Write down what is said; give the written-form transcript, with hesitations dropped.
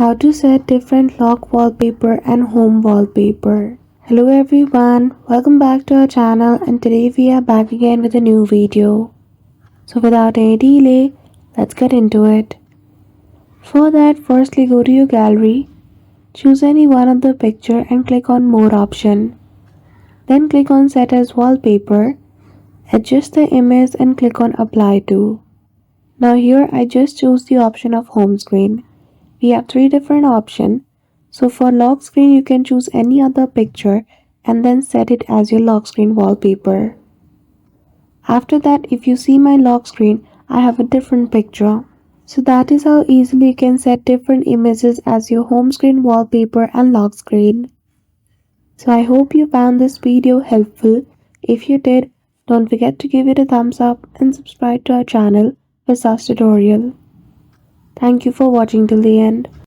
How to set different lock wallpaper and home wallpaper. Hello everyone, welcome back to our channel, and today we are back again with a new video. So without any delay, let's get into it. For that, firstly go to your gallery, choose any one of the picture and click on more option. Then click on set as wallpaper, adjust the image and click on apply to. Now here I just choose the option of home screen. We have three different options. So for lock screen, you can choose any other picture and then set it as your lock screen wallpaper. After that, if you see my lock screen, I have a different picture. So that is how easily you can set different images as your home screen wallpaper and lock screen. So I hope you found this video helpful. If you did, don't forget to give it a thumbs up and subscribe to our channel for such tutorial. Thank you for watching till the end.